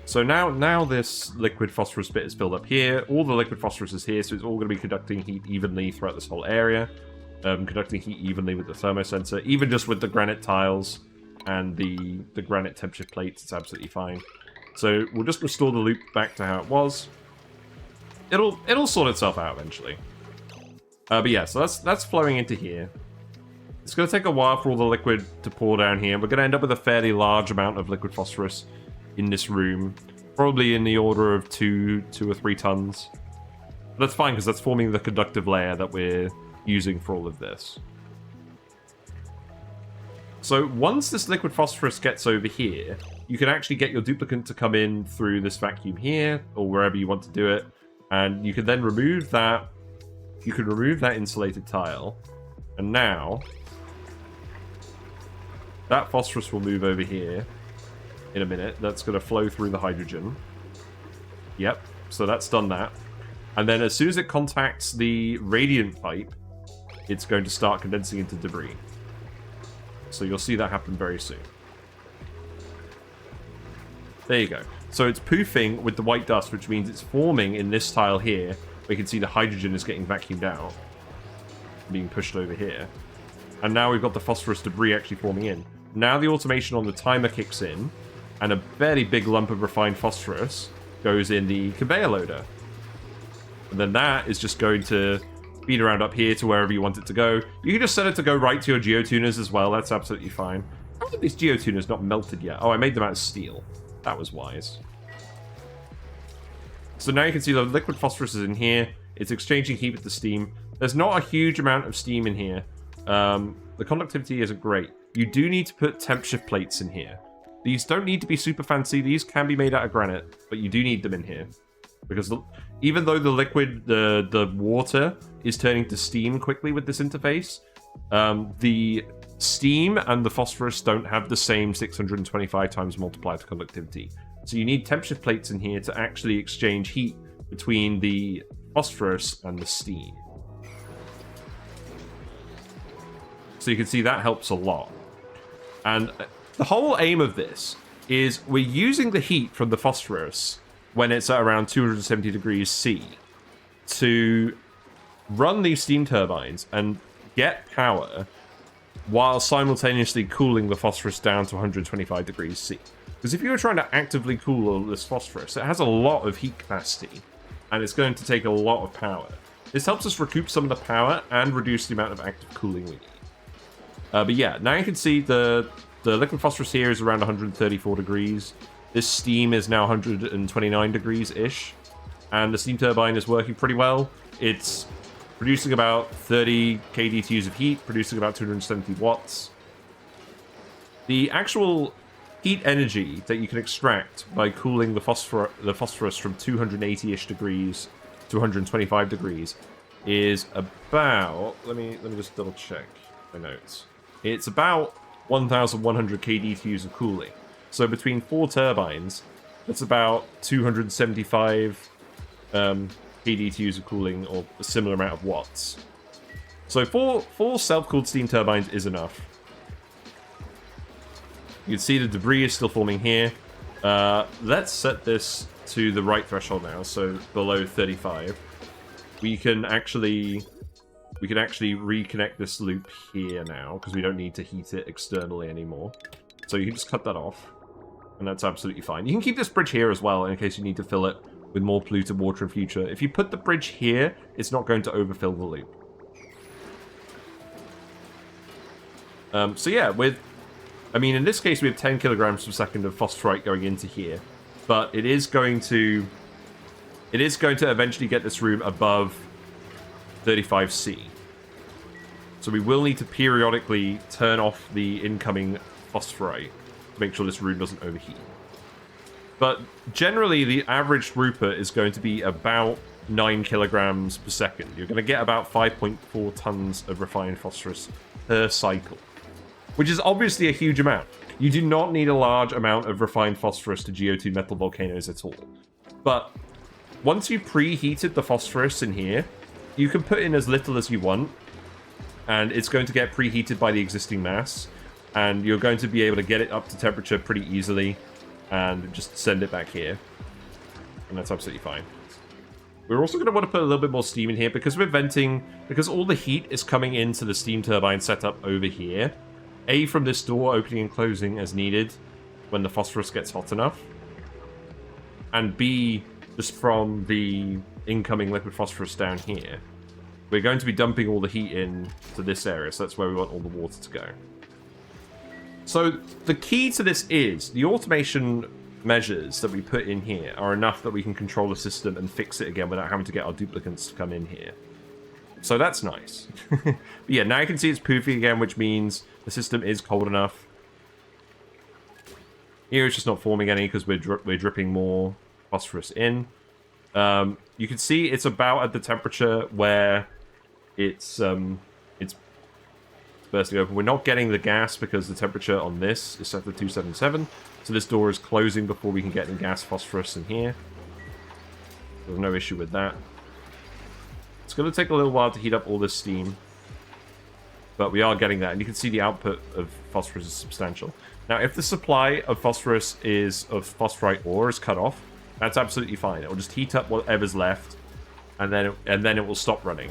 So now this liquid phosphorus bit is filled up here. All the liquid phosphorus is here, so it's all going to be conducting heat evenly throughout this whole area. Conducting heat evenly with the thermosensor, even just with the granite tiles and the granite temperature plates, it's absolutely fine. So we'll just restore the loop back to how it was. It'll sort itself out eventually. But yeah, so that's flowing into here. It's going to take a while for all the liquid to pour down here. We're going to end up with a fairly large amount of liquid phosphorus in this room, probably in the order of 2 or 3 tons. But that's fine, because that's forming the conductive layer that we're using for all of this. So once this liquid phosphorus gets over here, you can actually get your duplicant to come in through this vacuum here, or wherever you want to do it, and you can then remove that. You can remove that insulated tile, and now that phosphorus will move over here in a minute. That's going to flow through the hydrogen. Yep, so that's done that. And then as soon as it contacts the radiant pipe, it's going to start condensing into debris. So you'll see that happen very soon. There you go. So it's poofing with the white dust, which means it's forming in this tile here. We can see the hydrogen is getting vacuumed out, being pushed over here. And now we've got the phosphorus debris actually forming in. Now the automation on the timer kicks in, and a fairly big lump of refined phosphorus goes in the conveyor loader. And then that is just going to feed around up here to wherever you want it to go. You can just set it to go right to your Geotuners as well. That's absolutely fine. How are these Geotuners not melted yet? Oh, I made them out of steel. That was wise. So now you can see the liquid phosphorus is in here. It's exchanging heat with the steam. There's not a huge amount of steam in here. The conductivity isn't great. You do need to put temp shift plates in here. These don't need to be super fancy. These can be made out of granite, but you do need them in here. Because even though the liquid, the water is turning to steam quickly with this interface, the steam and the phosphorus don't have the same 625 times multiplier to conductivity. So you need temp shift plates in here to actually exchange heat between the phosphorus and the steam. So you can see that helps a lot. And the whole aim of this is we're using the heat from the phosphorus when it's at around 270 degrees C to run these steam turbines and get power while simultaneously cooling the phosphorus down to 125 degrees C. Because if you were trying to actively cool all this phosphorus, it has a lot of heat capacity. and it's going to take a lot of power. This helps us recoup some of the power and reduce the amount of active cooling we need. But yeah, now you can see the liquid phosphorus here is around 134 degrees. This steam is now 129 degrees-ish. And the steam turbine is working pretty well. It's producing about 30 kDTUs of heat, producing about 270 watts. The actual heat energy that you can extract by cooling the phosphorus from 280-ish degrees to 125 degrees is about... Let me just double check my notes. It's about 1,100 kDTUs of cooling. So between 4 turbines, that's about 275 kDTUs of cooling, or a similar amount of watts. So 4 self-cooled steam turbines is enough. You can see the debris is still forming here. Let's set this to the right threshold now, so below 35. We can actually reconnect this loop here now, because we don't need to heat it externally anymore. So you can just cut that off, and that's absolutely fine. You can keep this bridge here as well, in case you need to fill it with more polluted water in future. If you put the bridge here, it's not going to overfill the loop. So yeah, in this case we have 10 kilograms per second of phosphorite going into here, but it is going to eventually get this room above 35C. So we will need to periodically turn off the incoming phosphorite to make sure this room doesn't overheat. But generally, the average throughput is going to be about 9 kilograms per second. You're going to get about 5.4 tons of refined phosphorus per cycle, which is obviously a huge amount. You do not need a large amount of refined phosphorus to geotune metal volcanoes at all. But once you've preheated the phosphorus in here, you can put in as little as you want, and it's going to get preheated by the existing mass, and you're going to be able to get it up to temperature pretty easily, and just send it back here. And that's absolutely fine. We're also going to want to put a little bit more steam in here, because we're venting, because all the heat is coming into the steam turbine setup over here. A, from this door opening and closing as needed when the phosphorus gets hot enough. And B, just from the incoming liquid phosphorus down here. We're going to be dumping all the heat in to this area, so that's where we want all the water to go. So the key to this is the automation measures that we put in here are enough that we can control the system and fix it again without having to get our duplicates to come in here. So that's nice. But yeah, now you can see it's poofing again, which means the system is cold enough. Here it's just not forming any because we're dripping more phosphorus in. You can see it's about at the temperature where it's bursting open. We're not getting the gas because the temperature on this is set to 277. So this door is closing before we can get any gas phosphorus in here. There's no issue with that. It's going to take a little while to heat up all this steam, but we are getting that, and you can see the output of phosphorus is substantial. Now, if the supply of phosphorite ore is cut off, that's absolutely fine. It will just heat up whatever's left, and then it will stop running.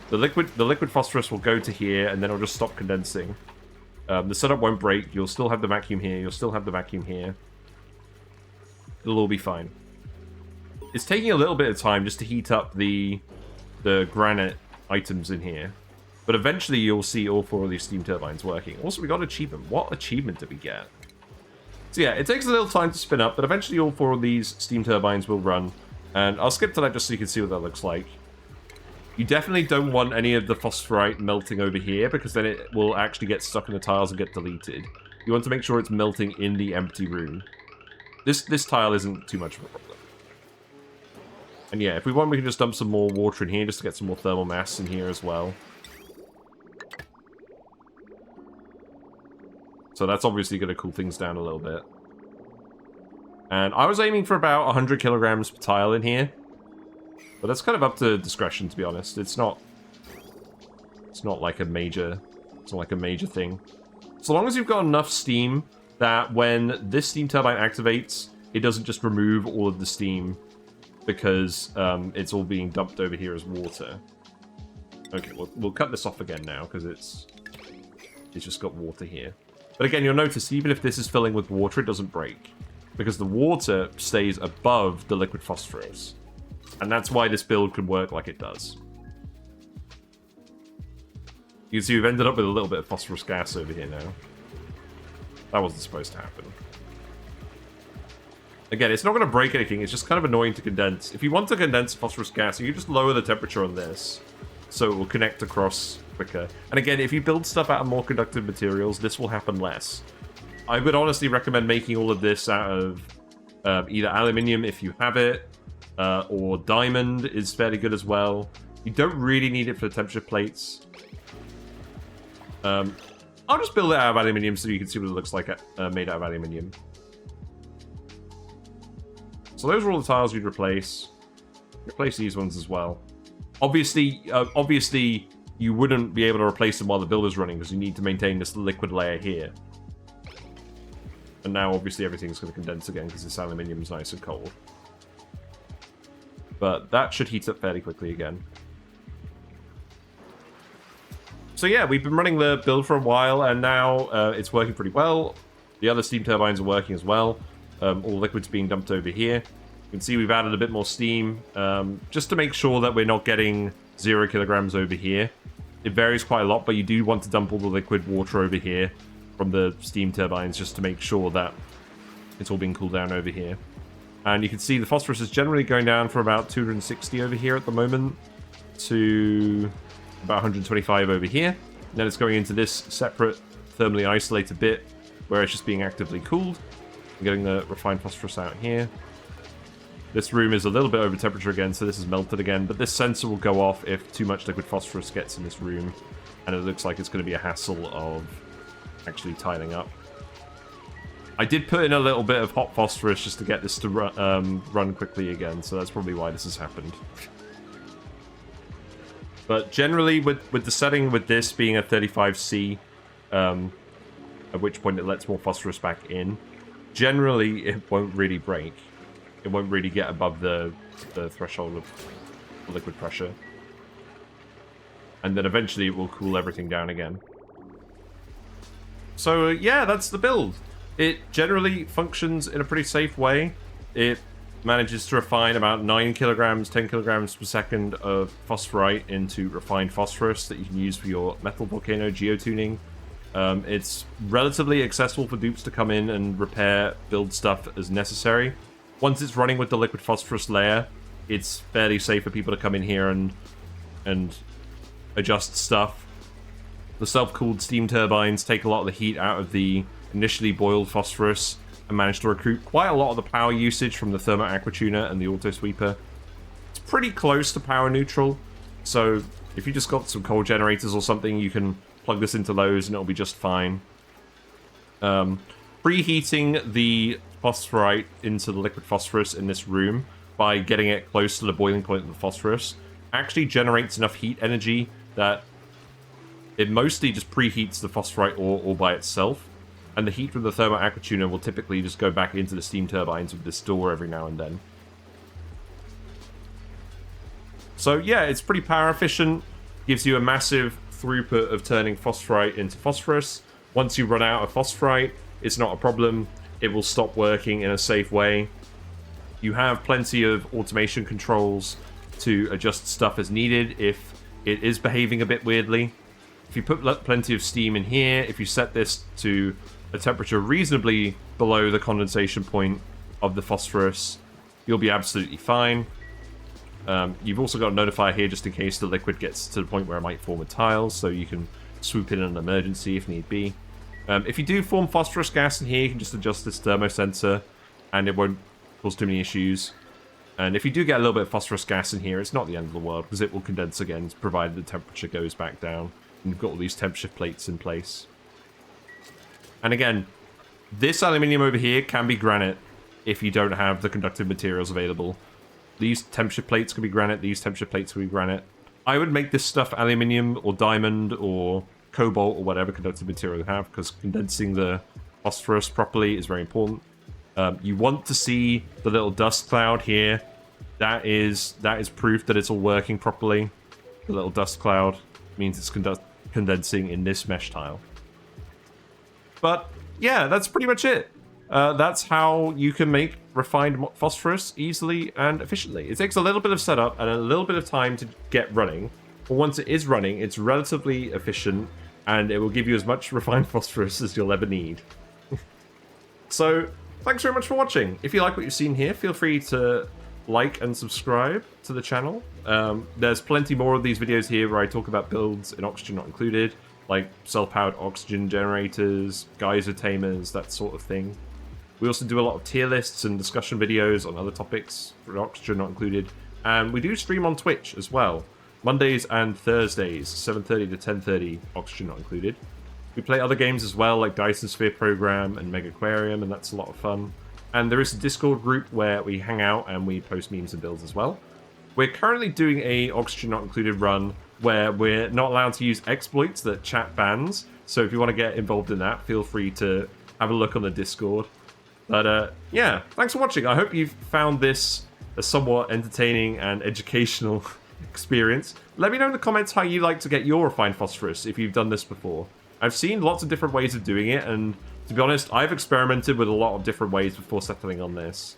The liquid phosphorus will go to here, and then it'll just stop condensing. The setup won't break. You'll still have the vacuum here. You'll still have the vacuum here. It'll all be fine. It's taking a little bit of time just to heat up the granite items in here. But eventually you'll see all 4 of these steam turbines working. Also, we got an achievement. What achievement did we get? So yeah, it takes a little time to spin up, but eventually all 4 of these steam turbines will run. And I'll skip to that just so you can see what that looks like. You definitely don't want any of the phosphorite melting over here, because then it will actually get stuck in the tiles and get deleted. You want to make sure it's melting in the empty room. This tile isn't too much of a problem. And yeah, if we want, we can just dump some more water in here just to get some more thermal mass in here as well. So that's obviously going to cool things down a little bit. And I was aiming for about 100 kilograms per tile in here. But that's kind of up to discretion, to be honest. It's not like a major thing. So long as you've got enough steam that when this steam turbine activates, it doesn't just remove all of the steam because it's all being dumped over here as water. Okay, we'll cut this off again now because it's just got water here. But again, you'll notice even if this is filling with water, it doesn't break because the water stays above the liquid phosphorus. And that's why this build can work like it does. You can see we've ended up with a little bit of phosphorus gas over here now. That wasn't supposed to happen. Again, it's not going to break anything, it's just kind of annoying to condense. If you want to condense phosphorus gas, you just lower the temperature on this, so it will connect across quicker. And again, if you build stuff out of more conductive materials, this will happen less. I would honestly recommend making all of this out of either aluminium if you have it, or diamond is fairly good as well. You don't really need it for the temperature plates. I'll just build it out of aluminium so you can see what it looks like made out of aluminium. So those are all the tiles you'd replace. Replace these ones as well. Obviously, you wouldn't be able to replace them while the build is running because you need to maintain this liquid layer here. And now, obviously, everything's going to condense again because this aluminium is nice and cold. But that should heat up fairly quickly again. So yeah, we've been running the build for a while, and now it's working pretty well. The other steam turbines are working as well. All liquid's being dumped over here. You can see we've added a bit more steam, just to make sure that we're not getting 0 kilograms over here. It varies quite a lot, but you do want to dump all the liquid water over here from the steam turbines just to make sure that it's all being cooled down over here. And you can see the phosphorus is generally going down from about 260 over here at the moment to about 125 over here. And then it's going into this separate thermally isolated bit where it's just being actively cooled. I'm getting the refined phosphorus out here. This room is a little bit over temperature again, so this is melted again, but this sensor will go off if too much liquid phosphorus gets in this room, and it looks like it's going to be a hassle of actually tiling up. I did put in a little bit of hot phosphorus just to get this to run quickly again, so that's probably why this has happened. But generally, with the setting with this being a 35C, at which point it lets more phosphorus back in, generally it won't really break. It won't really get above the threshold of liquid pressure. And then eventually it will cool everything down again. So yeah, that's the build. It generally functions in a pretty safe way. It manages to refine about 9 kilograms, 10 kilograms per second of phosphorite into refined phosphorus that you can use for your metal volcano geotuning. It's relatively accessible for dupes to come in and repair, build stuff as necessary. Once it's running with the liquid phosphorus layer, it's fairly safe for people to come in here and adjust stuff. The self-cooled steam turbines take a lot of the heat out of the initially boiled phosphorus and manage to recruit quite a lot of the power usage from the Thermo Aquatuner and the auto sweeper. It's pretty close to power neutral, so if you just got some coal generators or something, you can plug this into those and it'll be just fine. Preheating the phosphorite into the liquid phosphorus in this room by getting it close to the boiling point of the phosphorus actually generates enough heat energy that it mostly just preheats the phosphorite ore all by itself, and the heat from the Thermo Aquatuner will typically just go back into the steam turbines with this door every now and then. So yeah, it's pretty power efficient, gives you a massive throughput of turning phosphorite into phosphorus. Once you run out of phosphorite, it's not a problem. It will stop working in a safe way. You have plenty of automation controls to adjust stuff as needed if it is behaving a bit weirdly. If you put plenty of steam in here, if you set this to a temperature reasonably below the condensation point of the phosphorus, you'll be absolutely fine. You've also got a notifier here just in case the liquid gets to the point where it might form a tile, so you can swoop in an emergency if need be. If you do form phosphorus gas in here, you can just adjust this thermo sensor and it won't cause too many issues. And if you do get a little bit of phosphorus gas in here, it's not the end of the world because it will condense again provided the temperature goes back down. And you've got all these temperature plates in place. And again, this aluminium over here can be granite if you don't have the conductive materials available. These temperature plates can be granite, these temperature plates can be granite. I would make this stuff aluminium or diamond or cobalt or whatever conductive material you have, because condensing the phosphorus properly is very important. You want to see the little dust cloud here. That is proof that it's all working properly. The little dust cloud means it's condensing in this mesh tile. But yeah, that's pretty much it. that's how you can make refined phosphorus easily and efficiently. It takes a little bit of setup and a little bit of time to get running, but once it is running, it's relatively efficient, and it will give you as much refined phosphorus as you'll ever need. So, thanks very much for watching. If you like what you've seen here, feel free to like and subscribe to the channel. There's plenty more of these videos here where I talk about builds in Oxygen Not Included, like self-powered oxygen generators, geyser tamers, that sort of thing. We also do a lot of tier lists and discussion videos on other topics for Oxygen Not Included. And we do stream on Twitch as well. Mondays and Thursdays, 7:30 to 10:30, Oxygen Not Included. We play other games as well, like Dyson Sphere Program and Mega Aquarium, and that's a lot of fun. And there is a Discord group where we hang out and we post memes and builds as well. We're currently doing a Oxygen Not Included run where we're not allowed to use exploits that chat bans. So if you want to get involved in that, feel free to have a look on the Discord. But yeah, thanks for watching. I hope you've found this a somewhat entertaining and educational experience. Let me know in the comments how you like to get your refined phosphorus if you've done this before. I've seen lots of different ways of doing it, and to be honest, I've experimented with a lot of different ways before settling on this.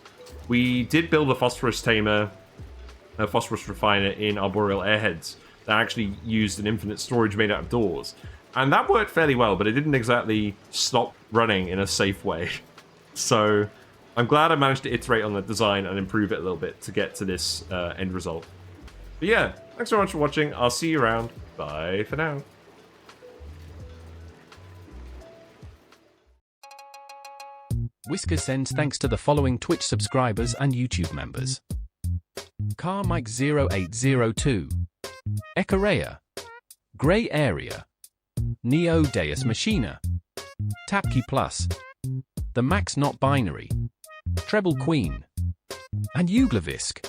We did build a phosphorus tamer, a phosphorus refiner in arboreal airheads that actually used an infinite storage made out of doors. And that worked fairly well, but it didn't exactly stop running in a safe way. So I'm glad I managed to iterate on the design and improve it a little bit to get to this end result. But yeah, thanks so much for watching. I'll see you around. Bye for now. Whisker sends thanks to the following Twitch subscribers and YouTube members: Carmike0802, Ekareya, Grey Area, Neo Deus Machina, Tapkey Plus, The Max Not Binary, Treble Queen, and Uglavisk.